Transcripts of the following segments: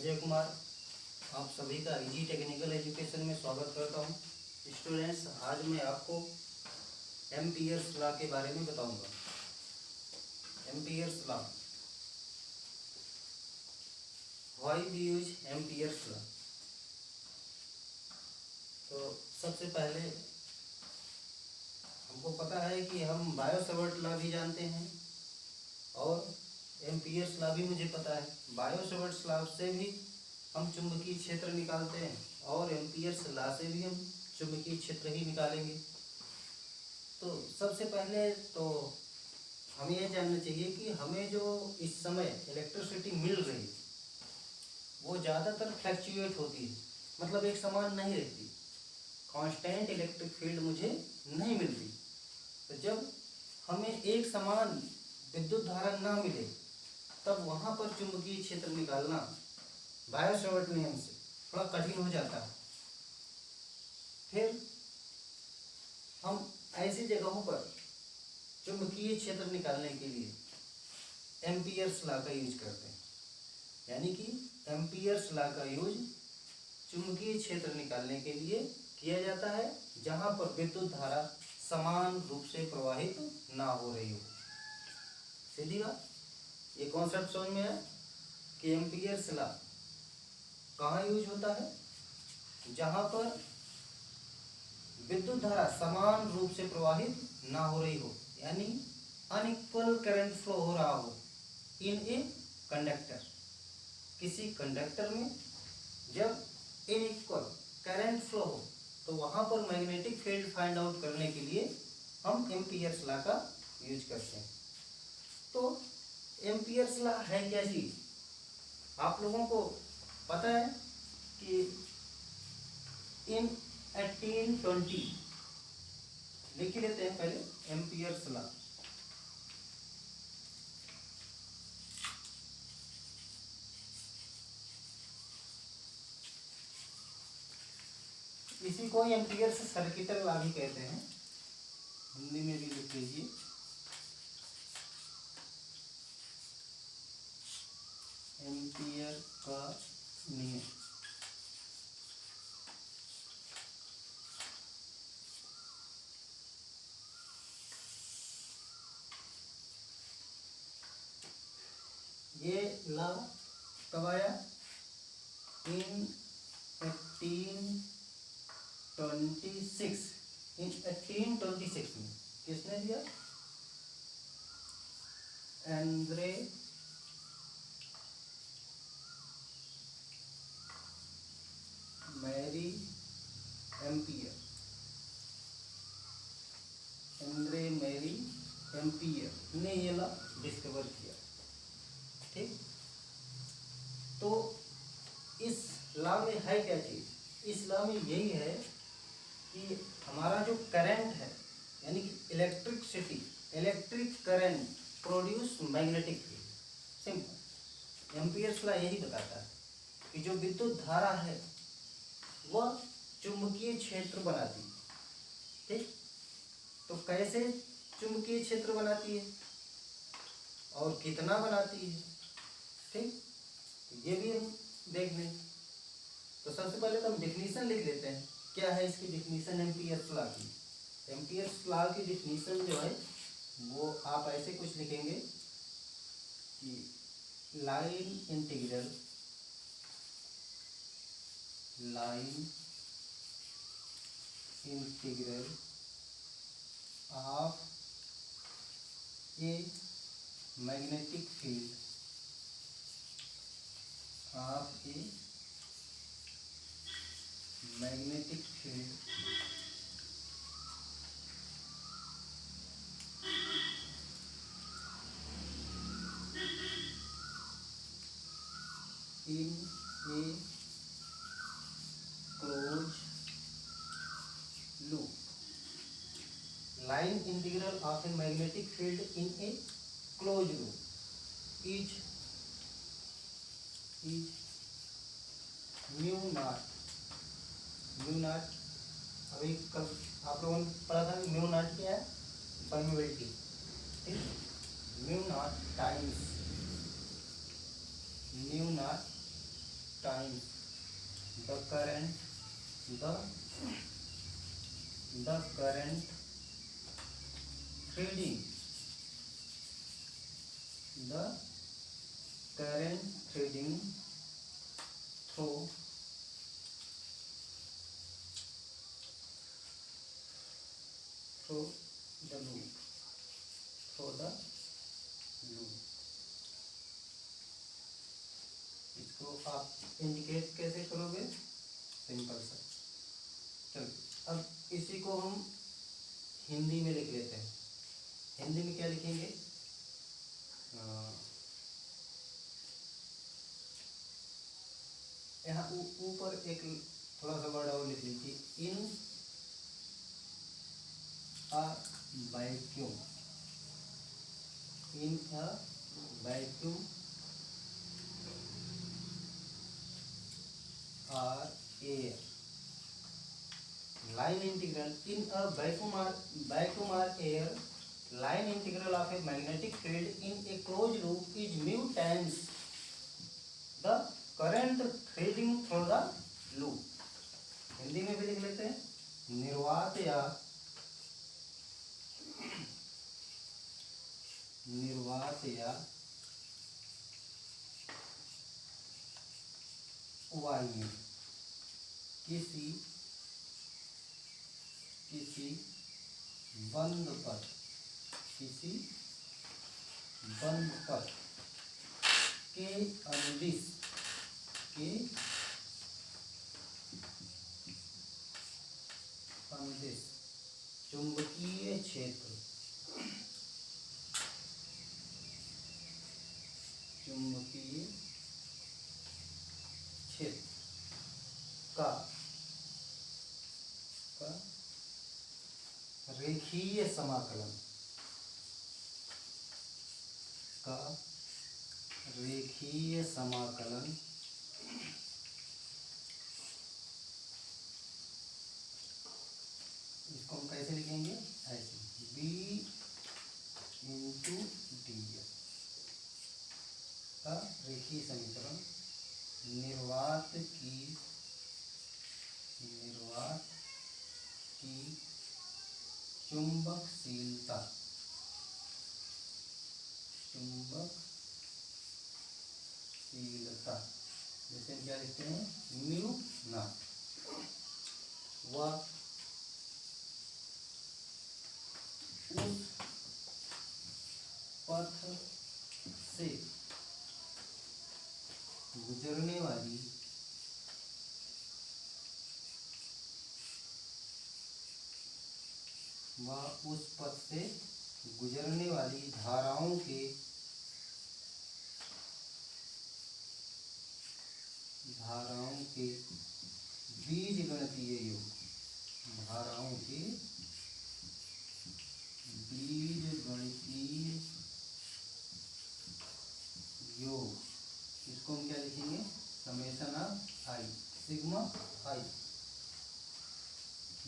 अजय कुमार आप सभी का इजी टेक्निकल एजुकेशन में स्वागत करता हूं। स्टूडेंट्स, आज मैं आपको एम्पियर्स लॉ के बारे में बताऊंगा। Ampere's law, why we use Ampere's law. तो सबसे पहले हमको पता है कि हम बायो-सवर्ट लॉ भी जानते हैं और एम्पियर्स लॉ भी मुझे पता है। बायो-सवर्ट लॉ से भी हम चुंबकीय क्षेत्र निकालते हैं और एम्पियर्स लॉ से भी हम चुंबकीय क्षेत्र ही निकालेंगे। तो सबसे पहले तो हमें यह जानना चाहिए कि हमें जो इस समय इलेक्ट्रिसिटी मिल रही वो ज़्यादातर फ्लक्चुएट होती है, मतलब एक समान नहीं रहती। कांस्टेंट इलेक्ट्रिक फील्ड मुझे नहीं मिलती। तो जब हमें एक समान विद्युत धारा ना मिले तब वहाँ पर चुंबकीय क्षेत्र निकालना बायो-सवर्ट नियम से थोड़ा कठिन हो जाता है। फिर हम ऐसी जगहों पर चुंबकीय क्षेत्र निकालने के लिए एम्पियर्स लॉ का यूज करते हैं। यानी कि एम्पियर्स लॉ का यूज चुंबकीय क्षेत्र निकालने के लिए किया जाता है जहाँ पर विद्युत धारा समान रूप से प्रवाहित ना हो रही हो। सीधी बात, ये कॉन्सेप्ट समझ में है कि एम्पियर्स लॉ कहाँ यूज होता है? जहाँ पर विद्युत धारा समान रूप से प्रवाहित ना हो रही हो, यानी अनइक्वल करंट फ्लो हो रहा हो इन ए कंडक्टर। किसी कंडक्टर में जब इनइक्वल करंट फ्लो हो तो वहाँ पर मैग्नेटिक फील्ड फाइंड आउट करने के लिए हम एम्पियर्स लॉ का यूज करते हैं। तो एम्पियर्स लॉ है क्या चीज़? आप लोगों को पता है कि इन 1820 लिख लेते हैं पहले एम्पियर्स लॉ। इसी को एम्पियर्स सर्किटल लॉ भी कहते हैं, हिंदी में भी लिख लीजिए। एम्पियर का नियम। ये लॉ कब आया? इन 1826। इन 1826 में किसने दिया? Andre Marie Ampere. Andre Marie Ampere ने ये लॉ डिस्कवर किया। ठीक, तो इस लॉ में है क्या चीज़? इस लॉ में यही है कि हमारा जो करंट है, यानी कि electric current produce magnetic field. Simple, Ampere's law यही बताता है कि जो विद्युत धारा है वह चुंबकीय क्षेत्र बनाती है। ठीक, तो कैसे चुंबकीय क्षेत्र बनाती है और कितना बनाती है, ठीक, तो ये भी हम देख लें। तो सबसे पहले तो हम डिफिनीशन लिख लेते हैं। क्या है इसकी डिफिनीशन एम्पियर्स लॉ की? एम्पियर्स लॉ की डिफिनीशन जो है वो आप ऐसे कुछ लिखेंगे कि line integral of a magnetic field in a closed loop. Line integral of a magnetic field in a closed loop is mu naught। अभी कल आप लोगों ने पढ़ा था कि म्यू नॉट क्या है? परमिबिलिटी। ठीक, mu naught the current threading the current threading through the loop इसको आप इंडिकेट कैसे करोगे? सिंपल सा। चलो अब इसी को हम हिंदी में लिख लेते हैं। हिंदी में क्या लिखेंगे? यहाँ ऊपर एक थोड़ा सा वर्ड और लिख लीजिए, in a vacuum, in a vacuum or air, line integral in a vacuum or air, line integral of a magnetic field in a closed loop is mu times the current threading through the loop। Hindi में भी लिख लेते हैं, निर्वात या वायु किसी बंद पथ के अनुदिश चुंबकीय क्षेत्र का रेखीय समाकलन इसको हम कैसे लिखेंगे? ऐसे B इंटू डी का रेखीय समीकरण निर्वात की चुंबकशीलता जैसे हम क्या लिखते हैं? Mu naught. वह उस पथ से गुजरने वाली धाराओं के बीजगणितीय योग इसको हम क्या लिखेंगे? समेशन ऑफ आई, सिग्मा आई,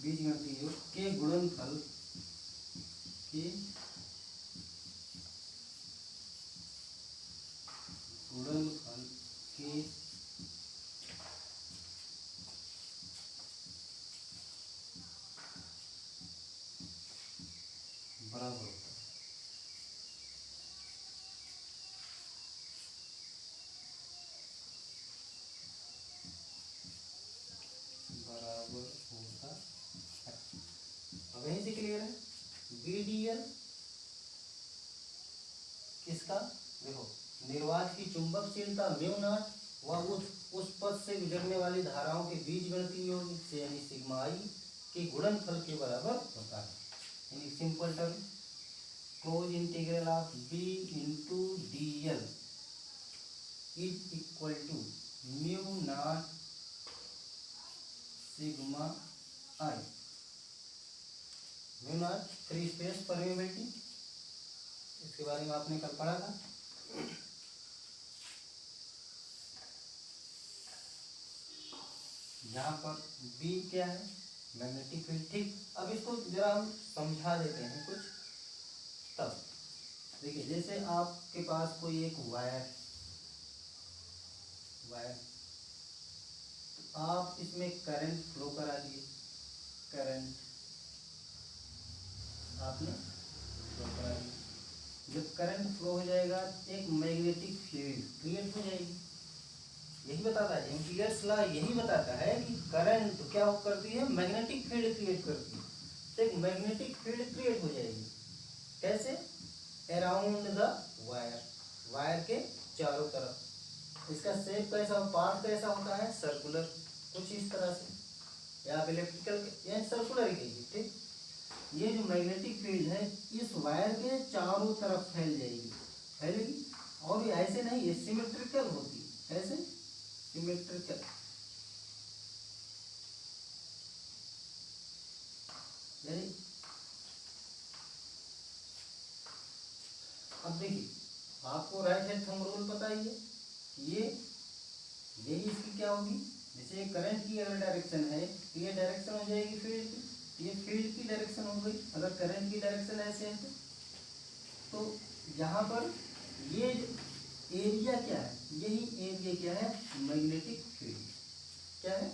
बीजगणितीय योग के गुणनफल के बराबर होता है। अब यहीं से क्लियर है। बीडीएल किसका? देखो, निर्वात की चुंबकशीलता म्यू नॉट व उस पथ से गुजरने वाली धाराओं के बीजगणितीय योग से यानी सिग्मा आई के गुणनफल के बराबर होता है। यानी simple term close integral of B into D L is equal to mu naught sigma I. Mu naught free space permeability, इसके बारे में आपने कल पढ़ा था। यहाँ पर B क्या है? Magnetic field. ठीक, अब इसको जरा हम समझा देते हैं कुछ। तब देखिए, जैसे आपके पास कोई एक वायर आप इसमें करंट फ्लो करा दिए, करंट आपने फ्लो करा दिया। जब करंट फ्लो हो जाएगा एक मैग्नेटिक फील्ड क्रिएट हो जाएगी। यही बताता है एम्पियर्स लॉ, यही बताता है कि करंट क्या करती है, मैग्नेटिक फील्ड क्रिएट करती है। तो एक मैग्नेटिक फील्ड क्रिएट हो जाएगी कैसे, अराउंड द वायर, वायर के चारों तरफ। इसका शेप कैसा, पार्ट कैसा होता है, सर्कुलर, कुछ इस तरह से, या आप इलेक्ट्रिकल या सर्कुलर ही कहिए, ठीक। ये जो मैग्नेटिक फील्ड है इस वायर के चारों तरफ फैल जाएगी, फैलेगी। और ये ऐसे नहीं, ये सिमेट्रिकल होती है, ऐसे सिमेट्रिकल। यानी अब देखिए आपको राइट हैंड थंब रूल पता ही है, ये यही इसकी क्या होगी, जैसे करंट की अगर डायरेक्शन है तो ये डायरेक्शन हो जाएगी फील्ड की, ये फील्ड की डायरेक्शन हो गई। अगर करंट की डायरेक्शन ऐसे है तो यहाँ पर ये एरिया क्या है, यही एरिया क्या है, मैग्नेटिक फील्ड। क्या है,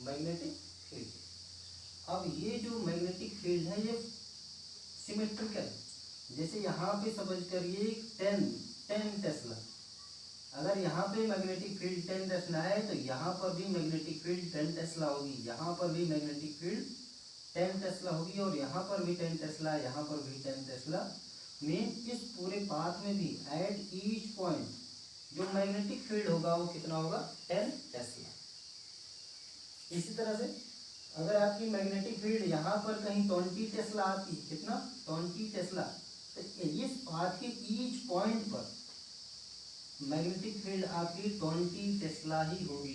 मैग्नेटिक फील्ड। अब ये जो मैग्नेटिक फील्ड है ये सिमेट्रिकल, जैसे यहाँ पे समझ करिए 10 टेस्ला, अगर यहाँ पे मैग्नेटिक फील्ड 10 टेस्ला है तो यहाँ पर भी मैग्नेटिक फील्ड 10 टेस्ला होगी, यहाँ पर भी मैग्नेटिक फील्ड 10 टेस्ला होगी, और यहाँ पर भी 10 टेस्ला, यहाँ पर भी 10 टेस्ला। मीन इस पूरे पाथ में भी एट ईच पॉइंट जो मैग्नेटिक फील्ड होगा वो कितना होगा, 10 टेस्ला। इसी तरह से अगर आपकी मैग्नेटिक फील्ड यहाँ पर कहीं 20 टेस्ला आती है, कितना, 20 टेस्ला, तो इस पाथ के ईच पॉइंट पर मैग्नेटिक फील्ड आपकी 20 टेस्ला ही होगी,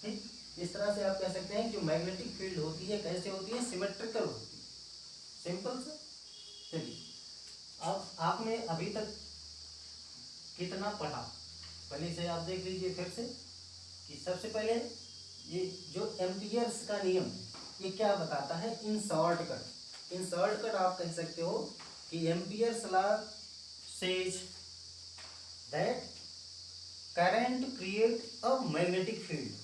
ठीक। इस तरह से आप कह सकते हैं कि जो मैग्नेटिक फील्ड होती है कैसे होती है, सिमेट्रिकल होती है, सिंपल सा। चलिए अब आपने अभी तक कितना पढ़ा, पहले से आप देख लीजिए फिर से कि सबसे पहले ये जो एम्पियर्स का नियम ये क्या बताता है, इन शॉर्टकट, इन शॉर्टकट आप कह सकते हो कि Ampere's law says that current create a magnetic field.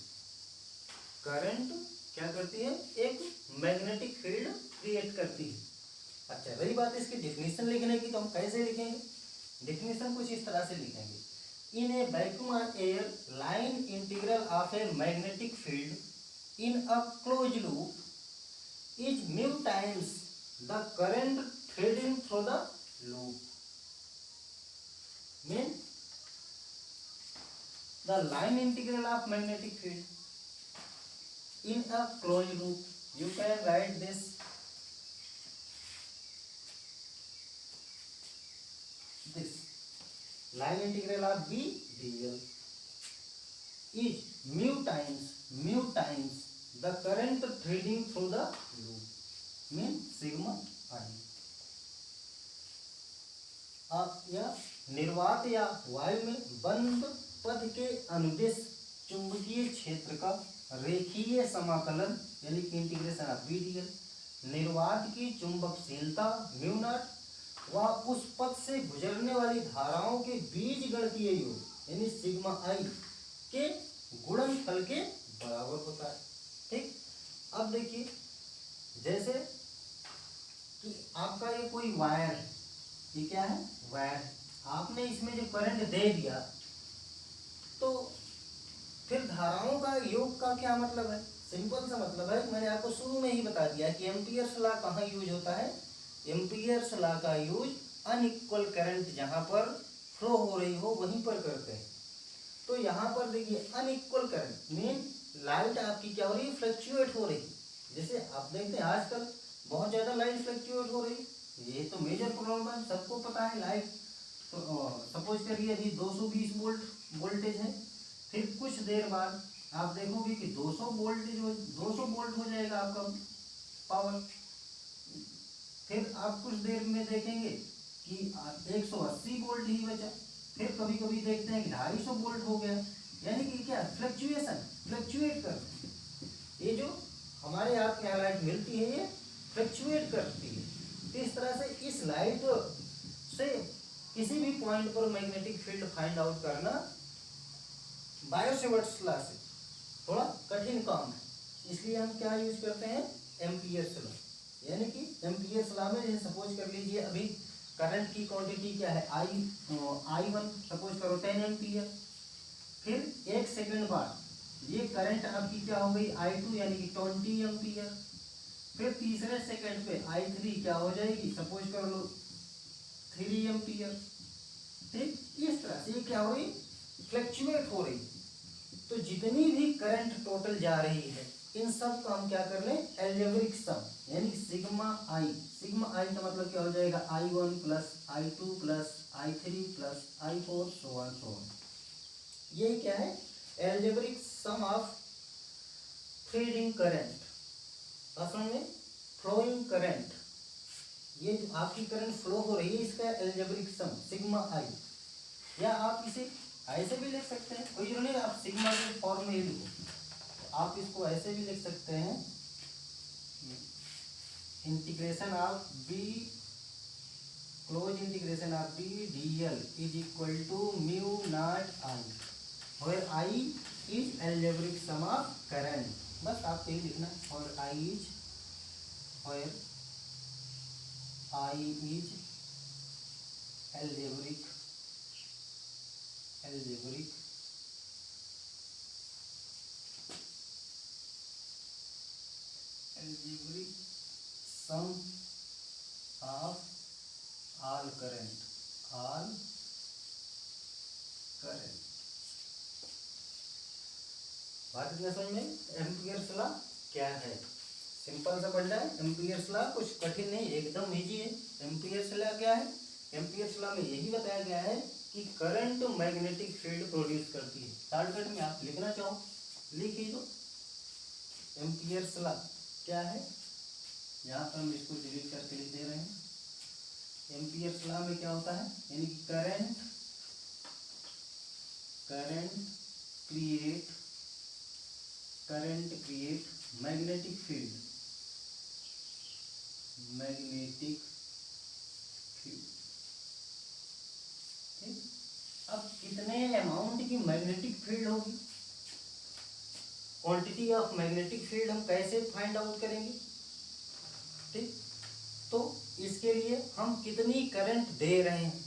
Current क्या करती है, एक मैग्नेटिक फील्ड क्रिएट करती है। अच्छा रही बात इसकी डिफिनीशन लिखने की, तो हम कैसे लिखेंगे, डिफिनीशन कुछ इस तरह से लिखेंगे, in a vacuum air line integral of a magnetic field in a close loop is mu times the current threading through the loop. Mean the line integral of magnetic field in a closed loop, you can write this line integral of B dl is mu times the current threading through the loop mean sigma I। आप या निर्वात या वायु में बंद पथ के अनुदिश चुंबकीय क्षेत्र का रेखीय समाकलन यानी कि इंटीग्रेशन ऑफ बी डीएल, निर्वात की चुंबकशीलता म्यू नॉट व उस पथ से गुजरने वाली धाराओं के बीज गणितीय योग यानी सिग्मा आई के गुणनफल के बराबर होता है, ठीक। अब देखिए जैसे कि आपका ये कोई वायर है, ये क्या है, वायर, आपने इसमें जो करंट दे दिया तो फिर धाराओं का योग का क्या मतलब है, सिंपल सा मतलब है, मैंने आपको शुरू में ही बता दिया कि एम्पियर्स लॉ कहाँ यूज होता है, एम्पियर्स लॉ का यूज अनइक्वल करंट जहाँ पर फ्लो हो रही हो वहीं पर करते हैं। तो यहाँ पर देखिए अनइक्वल करंट मीन लाइट आपकी क्या हो रही है, फ्लक्चुएट हो रही, जैसे आप देखते हैं आजकल बहुत ज़्यादा लाइट फ्लक्चुएट हो रही, ये तो मेजर प्रॉब्लम है, सबको पता है। लाइट सपोज करिए अभी 220 वोल्ट वोल्टेज है, फिर कुछ देर बाद आप देखोगे कि 200 वोल्ट हो जाएगा आपका पावर, फिर आप कुछ देर में देखेंगे कि 180 वोल्ट ही बचा, फिर कभी कभी देखते हैं कि 250 वोल्ट हो गया, यानी कि क्या फ्लक्चुएट करते, ये जो हमारे आप यहाँ लाइट मिलती है ये फ्लक्चुएट करती है। तो इस तरह से इस लाइट से किसी भी पॉइंट पर मैग्नेटिक फील्ड फाइंड आउट करना बायो सेवर्ट्स लॉ से थोड़ा कठिन काम है, इसलिए हम क्या यूज करते हैं, एम्पियर्स लॉ। यानी कि एम्पियर्स लॉ में जैसे सपोज कर लीजिए अभी करंट की क्वांटिटी क्या है, I1 सपोज करो 10 एम्पियर, फिर एक सेकंड बाद ये करंट आपकी क्या हो गई I2 यानी कि 20 एम्पियर, फिर तीसरे सेकंड पे I3 क्या हो जाएगी, सपोज कर लो 3 एम्पियर। ठीक, इस तरह से क्या हो रही, फ्लक्चुएट हो रही। तो जितनी भी करंट टोटल जा रही है इन सब का हम क्या कर लें, एल्जेब्रिक सम, यानी सिग्मा आई। सिग्मा आई का मतलब क्या हो जाएगा, I1 plus I2 plus I3 plus I4 so on so on. ये क्या है, algebraic sum of feeding current, असल में फ्लोइंग करंट। ये जो आपकी करंट फ्लो हो रही है इसका एल्जेब्रिक सम सिग्मा आई। या आप इसे ऐसे भी लिख सकते हैं, कोई जरूरी नहीं आप सिग्मा के फॉर्म में ही लिखो, आप इसको ऐसे भी लिख सकते हैं, integration of B, close integration of B D L is equal to mu not I, और I is algebraic sum of current. बस आपको यही लिखना, और आई इज, और I is algebraic sum of all current, बात इतना समझ में। एम्पियर्स लॉ क्या है, सिंपल सा पढ़ना है। एम्पियर्स लॉ कुछ कठिन नहीं, एकदम इजी है। एम्पियर्स लॉ क्या है, एम्पियर्स लॉ में यही बताया गया है कि करंट मैग्नेटिक फील्ड प्रोड्यूस करती है। शॉर्टकट में आप लिखना चाहो लिख ही दो, एम्पियर्स लॉ क्या है, यहाँ पर हम इसको डिलीट करके लिख दे रहे हैं। एम्पियर्स लॉ में क्या होता है, यानी कि करंट क्रिएट मैग्नेटिक फील्ड, ठीक। अब कितने अमाउंट की मैग्नेटिक फील्ड होगी, क्वांटिटी ऑफ मैग्नेटिक फील्ड हम कैसे फाइंड आउट करेंगे, ठीक। तो इसके लिए हम कितनी करंट दे रहे हैं,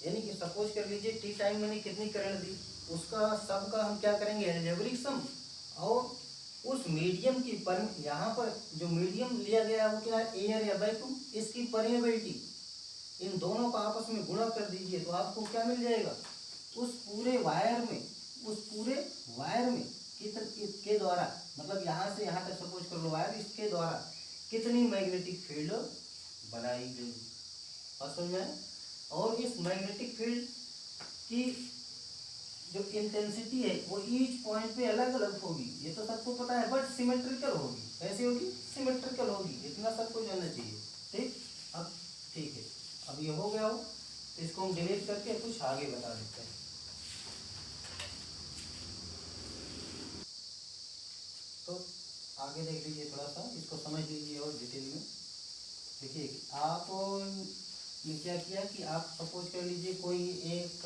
यानी कि सपोज कर लीजिए टी टाइम मैंने कितनी करंट दी, उसका सबका हम क्या करेंगे, एल्जेब्रिक सम, और उस मीडियम की पर यहाँ पर जो मीडियम लिया गया है वो क्या है, एयर या वैक्यूम, इसकी परमेबिलिटी, इन दोनों का आपस में गुणा कर दीजिए तो आपको क्या मिल जाएगा, उस पूरे वायर में के द्वारा, मतलब यहाँ से यहाँ तक सपोज कर लो वायर, इसके द्वारा कितनी मैग्नेटिक फील्ड बनाई गई असल में। और इस मैग्नेटिक फील्ड की जो इंटेंसिटी है वो ईच पॉइंट पे अलग अलग होगी, ये तो सबको पता है, बट सिमेट्रिकल होगी। कैसी होगी, सिमेट्रिकल होगी, इतना सबको जानना चाहिए, ठीक। अब ठीक है, अब ये हो गया हो, तो इसको हम डिलीट करके कुछ आगे बता देते हैं। तो आगे देख लीजिए, थोड़ा सा इसको समझ लीजिए और डिटेल में। देखिए आप ने क्या किया कि आप सपोज कर लीजिए कोई एक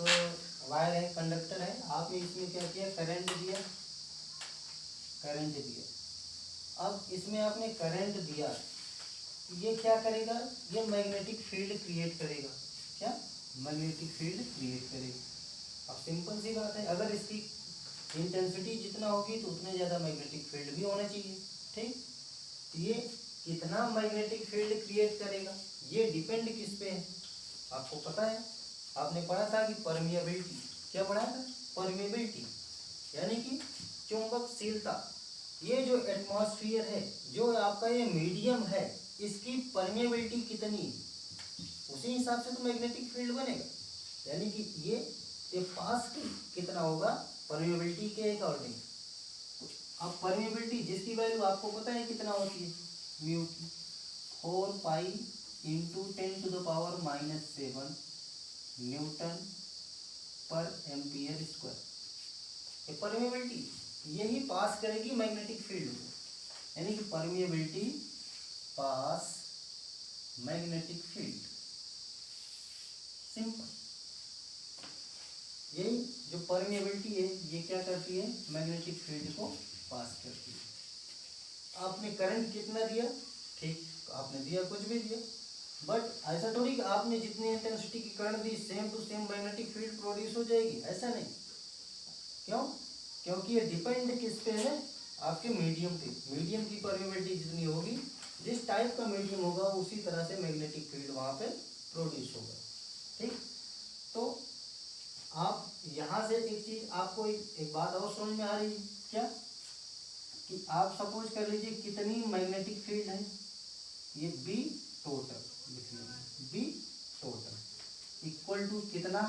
वायर है, कंडक्टर है, आपने इसमें क्या किया, करंट दिया। अब इसमें आपने करंट दिया, ये क्या करेगा, ये मैग्नेटिक फील्ड क्रिएट करेगा। क्या, मैग्नेटिक फील्ड क्रिएट करेगा। अब सिंपल सी बात है, अगर इसकी इंटेंसिटी जितना होगी तो उतने ज़्यादा मैग्नेटिक फील्ड भी होना चाहिए, ठीक। ये कितना मैग्नेटिक फील्ड क्रिएट करेगा, ये डिपेंड किस पे है, आपको पता है, आपने पढ़ा था कि परमिएबिलिटी, क्या पढ़ा था, परमिएबिलिटी यानी कि चुंबकशीलता। ये जो एटमॉस्फेयर है, जो आपका ये मीडियम है, इसकी परमिएबिलिटी कितनी, उसी हिसाब से तो मैग्नेटिक फील्ड बनेगा। यानी कि ये पास कितना होगा परमिएबिलिटी के अकॉर्डिंग। अब परमिएबिलिटी जिसकी वैल्यू आपको पता है कितना होती है, म्यू की 4 pi into 10⁻⁻7 newton per ampere square. Permeability यही पास करेगी मैग्नेटिक फील्ड को, यानी कि परमिएबिलिटी पास मैग्नेटिक फील्ड, सिंपल। यही जो परमिएबिलिटी है ये क्या करती है, मैग्नेटिक फील्ड को पास करती है। आपने करंट कितना दिया, ठीक, आपने दिया कुछ भी दिया, बट ऐसा थोड़ी कि आपने जितनी इंटेंसिटी की करंट दी same to same magnetic field produce हो जाएगी, ऐसा नहीं। क्यों? क्योंकि ये डिपेंड किस पे है, आपके मीडियम पे। मीडियम की परमिएबिलिटी जितनी होगी, जिस टाइप का मीडियम होगा उसी तरह से मैग्नेटिक फील्ड वहाँ पे प्रोड्यूस होगा। ठीक, तो आप यहाँ से एक चीज आपको एक बात और समझ में आ रही है क्या, कि आप सपोज कर लीजिए कितनी मैग्नेटिक फील्ड है, ये बी टोटल लिख लीजिए, बी टोटल इक्वल टू कितना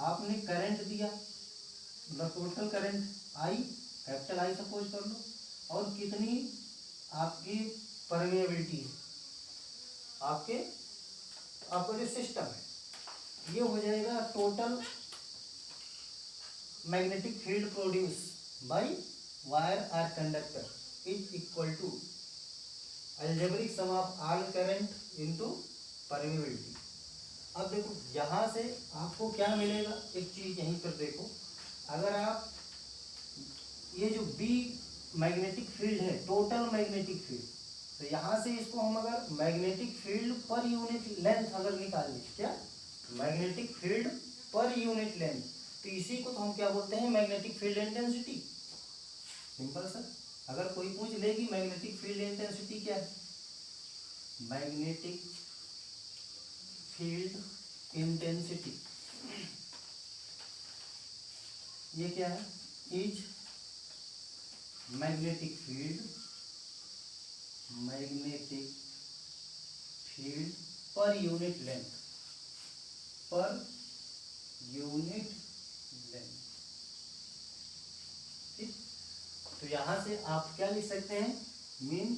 आपने करंट दिया, मतलब total current I, capital I suppose कर लो, और कितनी आपकी परमेबिलिटी है, आपके आपका जो सिस्टम है, ये हो जाएगा total magnetic field produce by wire or conductor is equal to algebraic sum of all current into permeability. अब देखो यहाँ से आपको क्या मिलेगा, एक चीज यहीं पर देखो, अगर आप ये जो बी मैग्नेटिक फील्ड है, टोटल मैग्नेटिक फील्ड, तो यहाँ से इसको हम अगर magnetic field per unit length अगर निकालें, क्या magnetic field per unit length, तो इसी को तो हम क्या बोलते हैं, magnetic field intensity. Simple sir, अगर कोई पूछ लेगी मैग्नेटिक फील्ड इंटेंसिटी क्या है, मैग्नेटिक फील्ड इंटेंसिटी ये क्या है, is magnetic field per unit length, per unit length. ठीक, तो यहां से आप क्या लिख सकते हैं, mean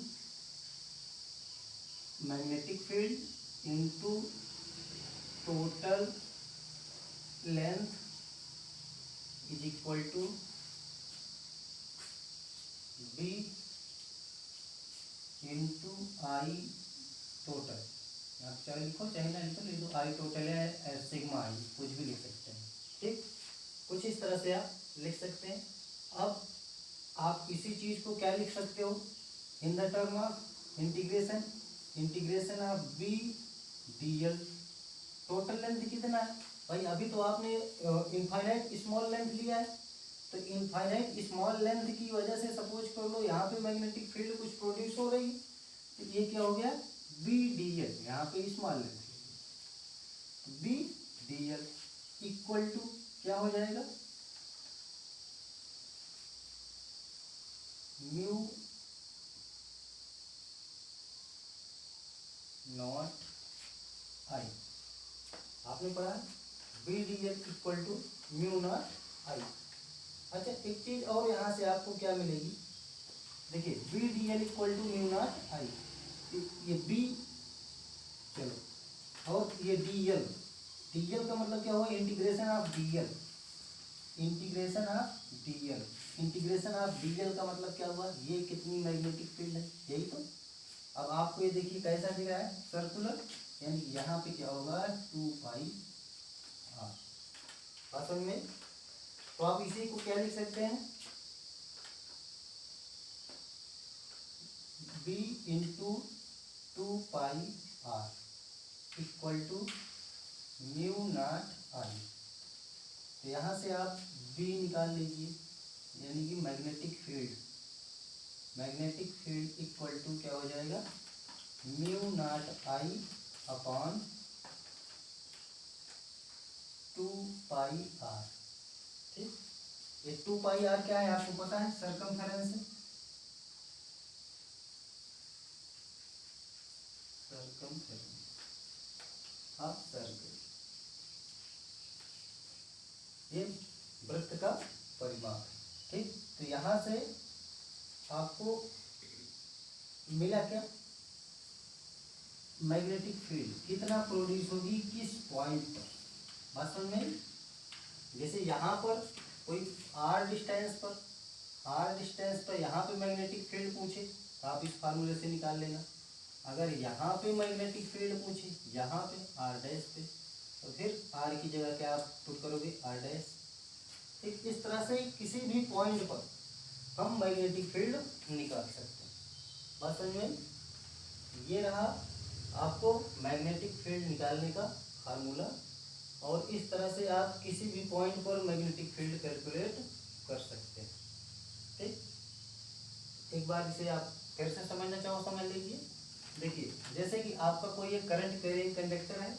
magnetic field into total length is equal to B into I total. आप चाहे लिखो चाहे ना लिखो, लिख दो आई टोटल है सिग्मा आई, कुछ भी लिख सकते हैं। ठीक, कुछ इस तरह से आप लिख सकते हैं। अब आप इसी चीज को क्या लिख सकते हो, in the term of integration of B D L. Total length कितना है भाई, अभी तो आपने इनफाइनाइट स्मॉल लेंथ लिया है, तो इनफाइनाइट स्मॉल लेंथ की वजह से सपोज कर लो यहाँ पे मैग्नेटिक फील्ड कुछ प्रोड्यूस हो रही है, तो ये क्या हो गया, बी डी एल, यहाँ पे small length B D L equal to क्या हो जाएगा, म्यू नॉट आई। आपने पढ़ा B D L equal to mu not I. अच्छा एक चीज और यहाँ से आपको क्या मिलेगी, देखिए B D L equal to mu not I, ये बी, चलो, और ये डी एल, डी एल का मतलब क्या हुआ, integration of D L, integration of D L, integration of D l का मतलब क्या हुआ, ये कितनी मैग्नेटिक फील्ड है, यही तो। अब आपको ये देखिए कैसा दिख रहा है, सर्कुलर, यानी यहाँ पे क्या होगा 2 पाई आर, बात समझ में। तो आप इसी को क्या लिख सकते हैं, B into 2 pi r equal to mu not I. तो यहाँ से आप बी निकाल लीजिए, यानी कि मैग्नेटिक फील्ड इक्वल टू क्या हो जाएगा, mu not I upon 2 pi are. ठीक, ये 2 पाई आर क्या है आपको पता है, सर्कमफेरेंस है, ऑफ सर्कल, ये वृत्त का परिमाप है। ठीक, तो यहां से आपको मिला क्या, मैग्नेटिक फील्ड कितना प्रोड्यूस होगी किस पॉइंट पर, बात समझ में। जैसे यहाँ पर कोई आर डिस्टेंस पर यहाँ पे मैग्नेटिक फील्ड पूछे तो आप इस फार्मूले से निकाल लेना। अगर यहाँ पे मैग्नेटिक फील्ड पूछे, यहाँ पे आर डैश पे, तो फिर आर की जगह क्या आप पुट करोगे, आर डैश, ठीक, इस तरह से किसी भी पॉइंट पर हम मैग्नेटिक फील्ड निकाल सकते हैं। बात समझ में? ये रहा आपको मैग्नेटिक फील्ड निकालने का फार्मूला, और इस तरह से आप किसी भी पॉइंट पर मैग्नेटिक फील्ड कैलकुलेट कर सकते हैं। ठीक, एक बार इसे आप फिर से समझना चाहो समझ लीजिए। देखिए, जैसे कि आपका कोई एक करंट कैरिंग कंडक्टर है,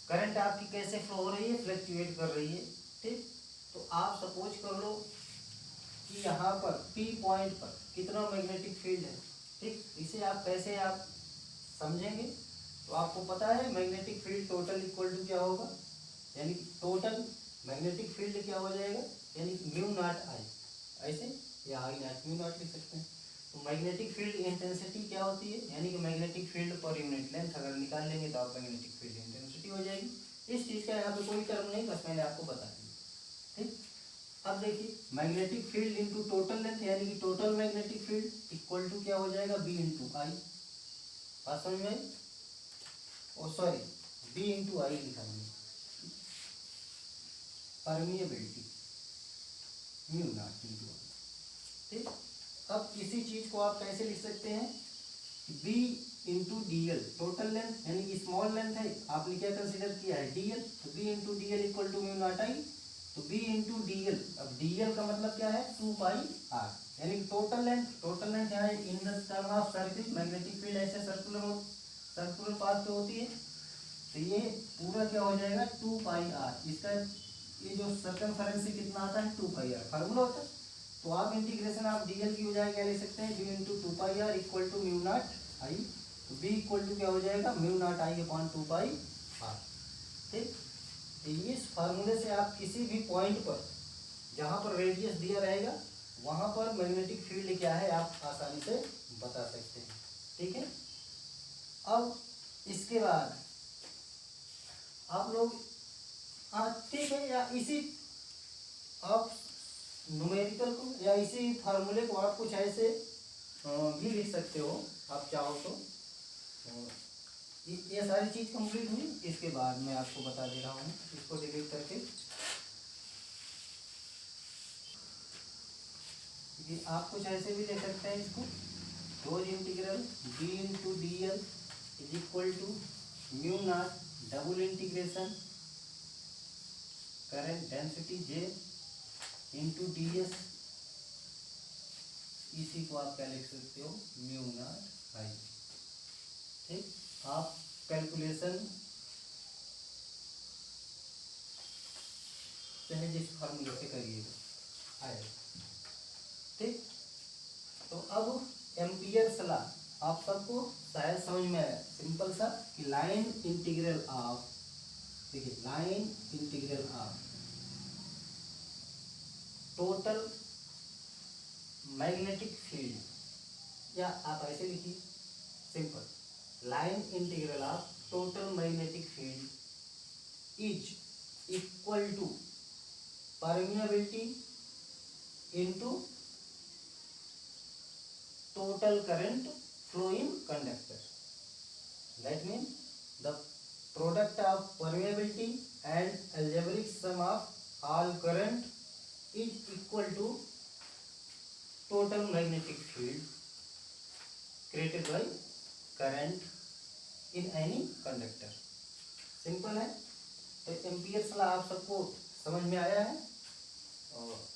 करंट आपकी कैसे फ्लो हो रही है, फ्लक्चुएट कर रही है। ठीक, तो आप सपोज कर लो कि यहाँ पर पी पॉइंट पर कितना मैग्नेटिक फील्ड है। ठीक, इसे आप कैसे आप समझेंगे, तो आपको पता है magnetic field total equal to क्या होगा, यानी टोटल मैग्नेटिक फील्ड क्या हो जाएगा, यानी म्यू नॉट आई, ऐसे या आई नॉट म्यू नॉट लिख सकते हैं। तो मैग्नेटिक फील्ड इंटेंसिटी क्या होती है, यानी कि magnetic field per unit length अगर निकाल लेंगे तो आप मैग्नेटिक फील्ड इंटेंसिटी हो जाएगी। इस चीज़ का यहाँ पे कोई टर्म नहीं, बस मैंने आपको बता दिया। ठीक, अब देखिए magnetic field into total length, यानी कि total magnetic field equal to क्या हो जाएगा, बी इंटू आई। बात समझ में? Oh sorry, B into I लिखा है, permeability mu naught into I. ठीक, अब इसी चीज को आप कैसे लिख सकते हैं, B into D L, total length यानी कि स्मॉल लेंथ है, आपने क्या कंसीडर किया है, डी एल, तो B into D L equal to mu not I. तो बी इंटू डी एल, अब डी एल का मतलब क्या है, 2 पाई आर, यानी टोटल लेंथ, टोटल लेंथ यहाँ in the term of circle, magnetic field ऐसे सर्कुलर पाथ पे होती है, तो ये पूरा क्या हो जाएगा 2 पाई आर। इसका ये जो सर्कमफेरेंस कितना आता है, 2 पाई आर फार्मूला होता है। तो आप इंटीग्रेशन आप डीएल की बजाय क्या ले सकते हैं, B into 2 pi r equal to mu not I. तो बी इक्वल टू क्या हो जाएगा, mu not I upon 2 pi are. ठीक, तो इस फार्मूले से आप किसी भी पॉइंट पर जहाँ पर रेडियस दिया रहेगा वहाँ पर मैग्नेटिक फील्ड क्या है आप आसानी से बता सकते हैं। ठीक है, अब इसके बाद आप लोग ठीक है, या इसी आप न्यूमेरिकल को या इसी फार्मूले को आप कुछ ऐसे भी लिख सकते हो आप चाहो तो। ये सारी चीज कंप्लीट हुई, इसके बाद मैं आपको बता दे रहा हूँ, इसको डिलीट करके ये आप कुछ ऐसे भी ले सकते हैं इसको, close integral B into D L is equal to mu naught double integration current density J into d s, इसी को आप क्या लिख सकते हो, म्यू नॉट आई। ठीक, आप कैलकुलेशन चाहे जिस फार्मूले से करिएगा आएगा। ठीक, तो अब एम्पियर्स लॉ आप सबको शायद समझ में आया, सिंपल सा कि लाइन इंटीग्रल ऑफ, देखिए line integral of total magnetic field, या आप ऐसे लिखिए simple, line integral of total magnetic field is equal to permeability into total current flow in conductor. That means the product of permeability and algebraic sum of all current is equal to total magnetic field created by current in any conductor. Simple है, तो Ampere's law आप सबको समझ में आया है। और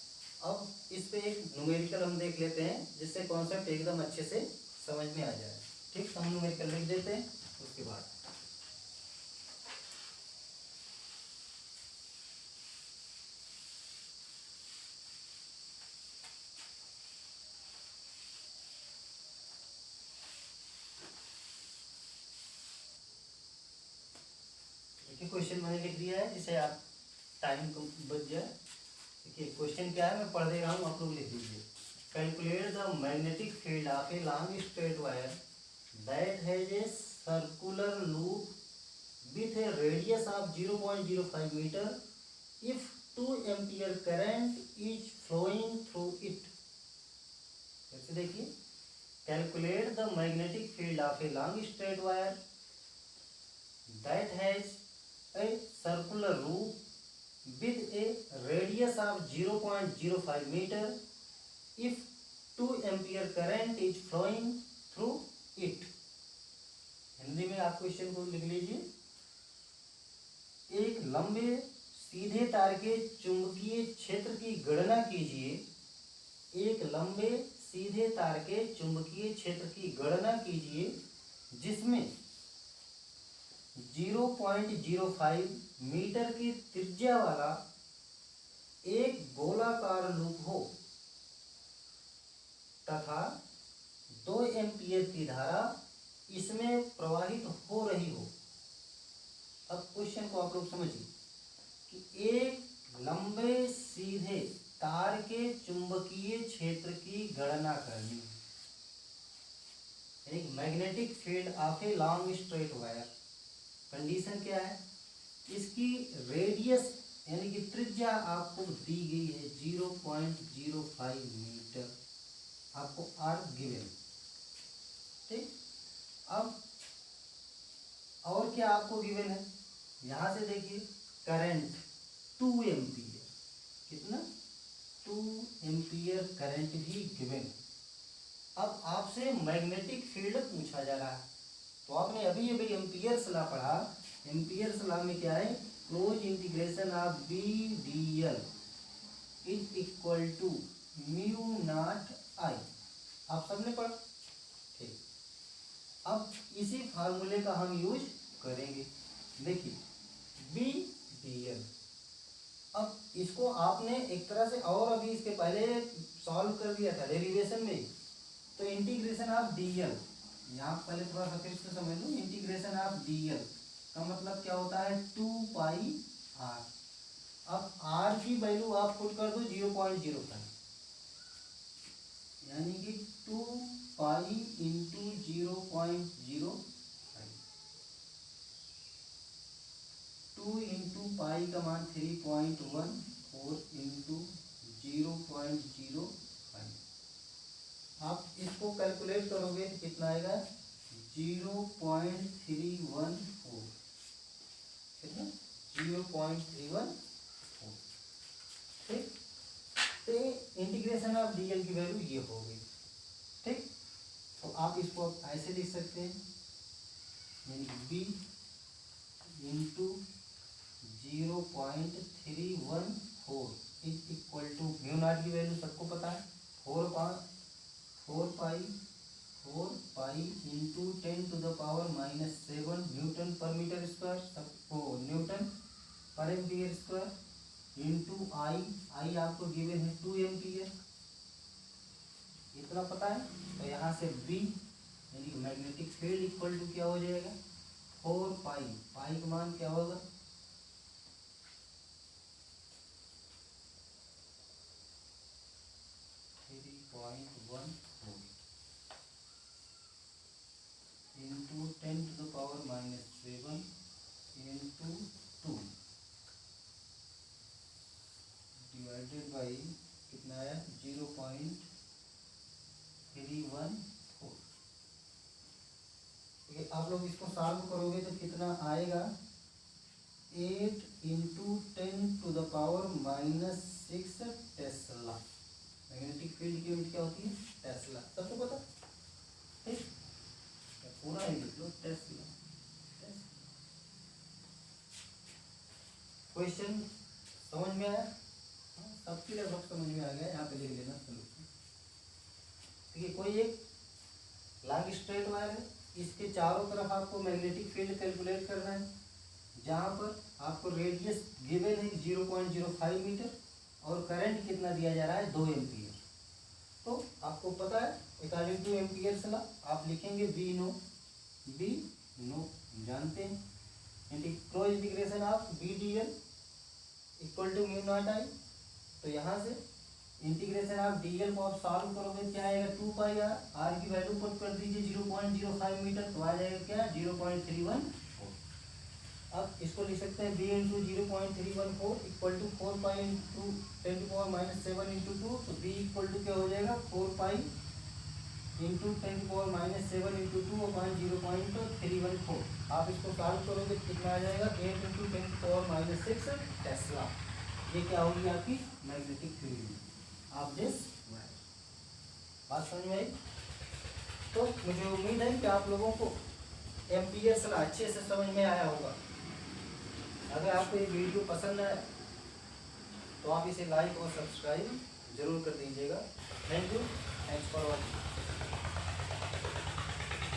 अब इस पे एक न्यूमेरिकल हम देख लेते हैं जिससे कॉन्सेप्ट एकदम अच्छे से समझ में आ जाए। ठीक, हम न्यूमेरिकल लिख देते हैं उसके बाद क्वेश्चन मैंने लिख दिया है जिसे आप टाइम को बच जाए। देखिए क्वेश्चन क्या है, मैं पढ़ दे रहा हूँ, आप लोग लिख लीजिए। Calculate the magnetic field of a long straight wire that has a circular loop with a radius of 0.05 metre if 2 ampere current is flowing through it. ऐसे देखिए, calculate the magnetic field of a long straight wire that has a circular loop with a radius of 0.05 meter if 2 ampere current is flowing through it। Hindi में आप question को लिख लीजिए। एक लंबे सीधे तार के चुंबकीय क्षेत्र की गणना कीजिए। एक लंबे सीधे तार के चुंबकीय क्षेत्र की गणना कीजिए जिसमें 0.05 मीटर की त्रिज्या वाला एक गोलाकार लूप हो तथा 2 एम्पीयर की धारा इसमें प्रवाहित हो रही हो। अब क्वेश्चन को आप लोग समझिए कि एक लंबे सीधे तार के चुंबकीय क्षेत्र की गणना करनी, एक magnetic field of a long straight wire. Condition क्या है, इसकी रेडियस यानी कि त्रिज्या आपको दी गई है 0.05 मीटर, आपको आर गिवन। ठीक, अब और क्या आपको गिवन है, यहां से देखिए करंट 2 एम्पीयर, कितना 2 एम्पीयर करंट भी गिवन। अब आपसे मैग्नेटिक फील्ड पूछा जा रहा है, तो आपने अभी एम्पियर्स लॉ पढ़ा। एम्पियर्स लॉ में क्या है, close integration of B D L is equal to mu not I. आप सबने पढ़ा, ठीक। अब इसी फार्मूले का हम यूज करेंगे। देखिए बी डी एल, अब इसको आपने एक तरह से और अभी इसके पहले सॉल्व कर दिया था डेरिवेशन में, तो इंटीग्रेशन ऑफ डी एल, यहाँ पहले थोड़ा सा फिर से समझ लो। इंटीग्रेशन ऑफ डी एल का मतलब क्या होता है, 2 पाई आर। अब आर की वैल्यू आप पुट कर दो 0.05, यानी कि 2 पाई इंटू 0.05, 2 इंटू पाई का मान 3.14 इंटू 0.05। आप इसको कैलकुलेट करोगे तो कितना आएगा, 0.314, कितना 0.314। ठीक, तो इंटीग्रेशन ऑफ डीएल की वैल्यू ये हो गई। ठीक, तो आप इसको ऐसे लिख सकते हैं, यानी B into 0.314 is equal to mu naught की वैल्यू सबको पता है, 4 pi into 10⁻⁻7 newton per metre square, सबको newton per ampere square, into I आपको गिवन है 2 एम्पियर, इतना पता है। तो यहाँ से बी यानी मैग्नेटिक फील्ड इक्वल टू क्या हो जाएगा, 4 पाई का मान क्या होगा, 3.14 इंटू 10⁻⁻7 इंटू 2 डिवाइडेड बाई कितना आया, 0.314। ठीक है, आप लोग इसको सॉल्व करोगे तो कितना आएगा, 8 इंटू 10⁻⁻6 टेस्ला। मैग्नेटिक फील्ड की यूनिट क्या होती है, टेस्ला, सबको पता। ठीक, पूरा ही लिख लो, टेस्ला। क्वेश्चन समझ में आया, सबके लगभग समझ में आ गया, यहाँ पे लिख लेना सोल्यूशन। ठीक है, कोई एक लॉन्ग स्ट्रेट वायर है, इसके चारों तरफ आपको मैग्नेटिक फील्ड कैलकुलेट करना है, जहाँ पर आपको रेडियस गिवन है 0.05 मीटर और करंट कितना दिया जा रहा है, 2 एम्पियर। तो आपको पता है अकॉर्डिंग टू एम्पियर्स लॉ आप लिखेंगे बी नो जानते हैं, close integration of B D L equal to mu not I. तो यहाँ से इंटीग्रेशन ऑफ डी एल को आप सॉल्व करोगे क्या आएगा, 2 पाई आर की वैल्यू पुट कर दीजिए 0.05 मीटर, तो आ जाएगा क्या, 0.314। अब इसको लिख सकते हैं B into 0.314 equal to 4 pi into 10⁻⁻7 into 2, तो बी इक्वल टू क्या हो जाएगा, 4 पाई इंटू 10⁻⁻7 इंटू 2 अपॉन 0.314। आप इसको सॉल्व करोगे तो कितना आ जाएगा, 8 इंटू 10⁻⁻6 टेस्ला। ये क्या होगी आपकी magnetic field of this wire. बात समझ में आई? तो मुझे उम्मीद है कि आप लोगों को एम्पीयर्स लॉ अच्छे से समझ में आया होगा। अगर आपको ये वीडियो पसंद आया तो आप इसे लाइक और सब्सक्राइब जरूर कर दीजिएगा। Thank you, thanks for watching.